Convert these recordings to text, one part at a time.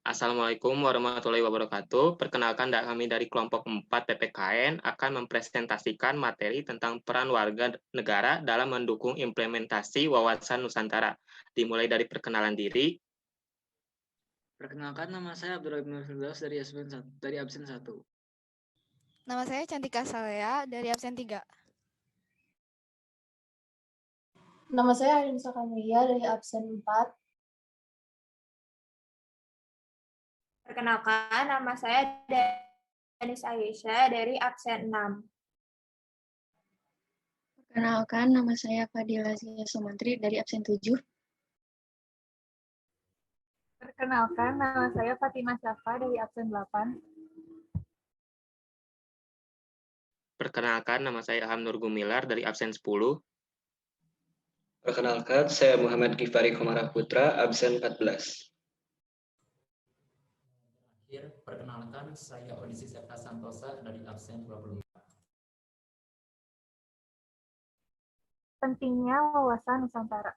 Assalamualaikum warahmatullahi wabarakatuh. Perkenalkan kami dari kelompok 4 PPKN akan mempresentasikan materi tentang peran warga negara dalam mendukung implementasi wawasan Nusantara. Dimulai dari perkenalan diri. Perkenalkan, nama saya Abdurrahim Firdaus dari absen 1. Nama saya Cantika Salea dari absen 3. Nama saya Arinsa Kamelia dari absen 4. Perkenalkan, nama saya Danis Aisyah dari absen 6. Perkenalkan, nama saya Fadila Zia Sumantri dari absen 7. Perkenalkan, nama saya Fatimah Syafa dari absen 8. Perkenalkan, nama saya Ilham Nur Gumilar dari absen 10. Perkenalkan, saya Muhammad Gifari Komara Putra, absen 14. Perkenalkan, saya Odisi Septa Santosa dari absen 24. Pentingnya wawasan Nusantara.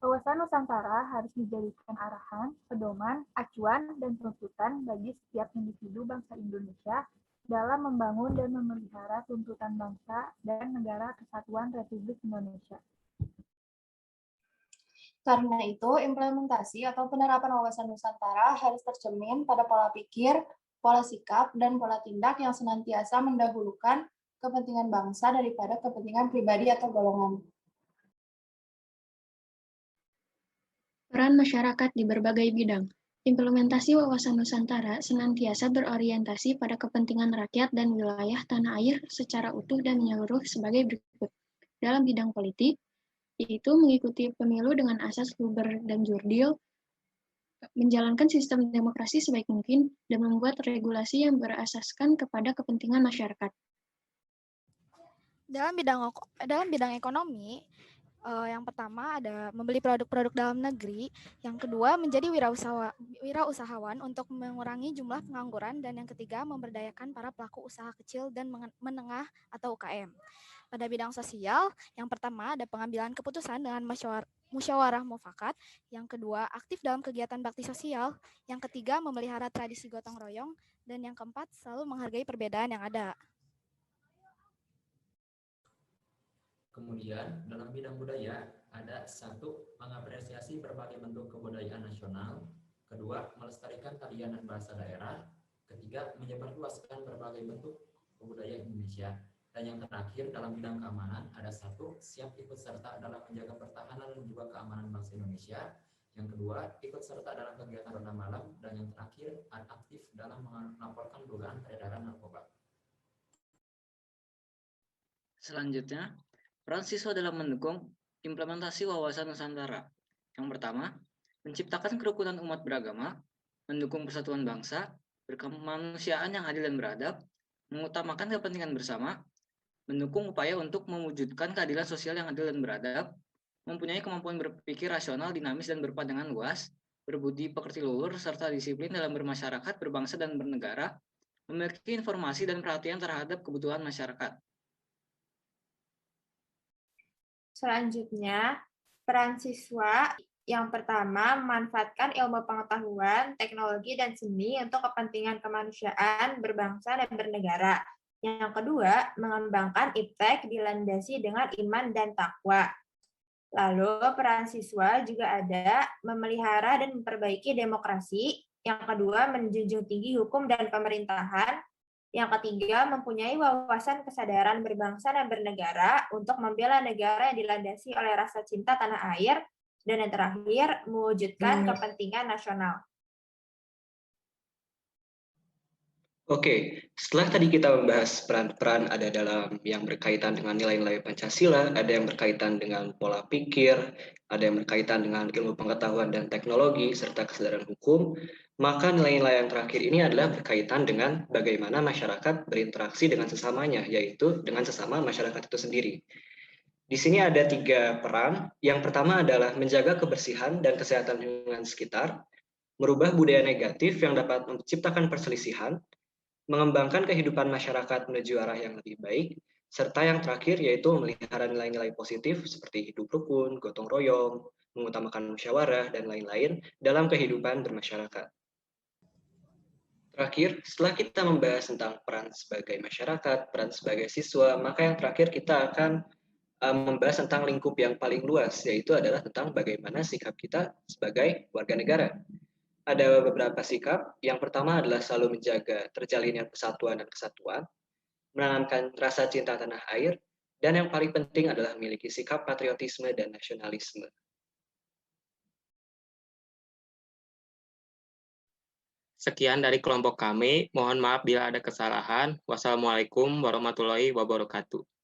Wawasan Nusantara harus dijadikan arahan, pedoman, acuan, dan tuntutan bagi setiap individu bangsa Indonesia dalam membangun dan memelihara tuntutan bangsa dan negara Kesatuan Republik Indonesia. Karena itu, implementasi atau penerapan wawasan Nusantara harus tercermin pada pola pikir, pola sikap, dan pola tindak yang senantiasa mendahulukan kepentingan bangsa daripada kepentingan pribadi atau golongan. Peran masyarakat di berbagai bidang. Implementasi wawasan Nusantara senantiasa berorientasi pada kepentingan rakyat dan wilayah tanah air secara utuh dan menyeluruh sebagai berikut. Dalam bidang politik, yaitu mengikuti pemilu dengan asas luber dan jurdil, menjalankan sistem demokrasi sebaik mungkin, dan membuat regulasi yang berasaskan kepada kepentingan masyarakat. Dalam bidang ekonomi, yang pertama ada membeli produk-produk dalam negeri, yang kedua menjadi wirausahawan untuk mengurangi jumlah pengangguran, dan yang ketiga memberdayakan para pelaku usaha kecil dan menengah atau UKM. Pada bidang sosial, yang pertama ada pengambilan keputusan dengan musyawarah mufakat, yang kedua aktif dalam kegiatan bakti sosial, yang ketiga memelihara tradisi gotong royong, dan yang keempat selalu menghargai perbedaan yang ada. Kemudian, dalam bidang budaya, ada 1. Mengapresiasi berbagai bentuk kebudayaan nasional. 2. Melestarikan tarian dan bahasa daerah. 3. Menyebarluaskan berbagai bentuk kebudayaan Indonesia. Dan yang terakhir, dalam bidang keamanan, ada 1. Siap ikut serta dalam menjaga pertahanan dan juga keamanan bangsa Indonesia. Yang kedua, ikut serta dalam kegiatan ronda malam. Dan yang terakhir, aktif dalam melaporkan dugaan peredaran narkoba. Selanjutnya, peran siswa dalam mendukung implementasi wawasan Nusantara. Yang pertama, menciptakan kerukunan umat beragama, mendukung persatuan bangsa, berkemanusiaan yang adil dan beradab, mengutamakan kepentingan bersama, mendukung upaya untuk mewujudkan keadilan sosial yang adil dan beradab, mempunyai kemampuan berpikir rasional, dinamis, dan berpandangan luas, berbudi pekerti luhur, serta disiplin dalam bermasyarakat, berbangsa, dan bernegara, memiliki informasi dan perhatian terhadap kebutuhan masyarakat. Selanjutnya, peran siswa yang pertama memanfaatkan ilmu pengetahuan, teknologi, dan seni untuk kepentingan kemanusiaan, berbangsa, dan bernegara. Yang kedua, mengembangkan iptek dilandasi dengan iman dan takwa. Lalu peran siswa juga ada memelihara dan memperbaiki demokrasi. Yang kedua, menjunjung tinggi hukum dan pemerintahan. Yang ketiga, mempunyai wawasan kesadaran berbangsa dan bernegara untuk membela negara yang dilandasi oleh rasa cinta tanah air. Dan yang terakhir, mewujudkan kepentingan nasional. Oke, setelah tadi kita membahas peran-peran ada dalam yang berkaitan dengan nilai-nilai Pancasila, ada yang berkaitan dengan pola pikir, ada yang berkaitan dengan ilmu pengetahuan dan teknologi, serta kesadaran hukum, maka nilai-nilai yang terakhir ini adalah berkaitan dengan bagaimana masyarakat berinteraksi dengan sesamanya, yaitu dengan sesama masyarakat itu sendiri. Di sini ada 3 peran. Yang pertama adalah menjaga kebersihan dan kesehatan lingkungan sekitar, merubah budaya negatif yang dapat menciptakan perselisihan, mengembangkan kehidupan masyarakat menuju arah yang lebih baik, serta yang terakhir yaitu memelihara nilai-nilai positif seperti hidup rukun, gotong royong, mengutamakan musyawarah, dan lain-lain dalam kehidupan bermasyarakat. Terakhir, setelah kita membahas tentang peran sebagai masyarakat, peran sebagai siswa, maka yang terakhir kita akan membahas tentang lingkup yang paling luas, yaitu adalah tentang bagaimana sikap kita sebagai warga negara. Ada beberapa sikap. Yang pertama adalah selalu menjaga terjalinnya persatuan dan kesatuan, menanamkan rasa cinta tanah air, dan yang paling penting adalah memiliki sikap patriotisme dan nasionalisme. Sekian dari kelompok kami. Mohon maaf bila ada kesalahan. Wassalamualaikum warahmatullahi wabarakatuh.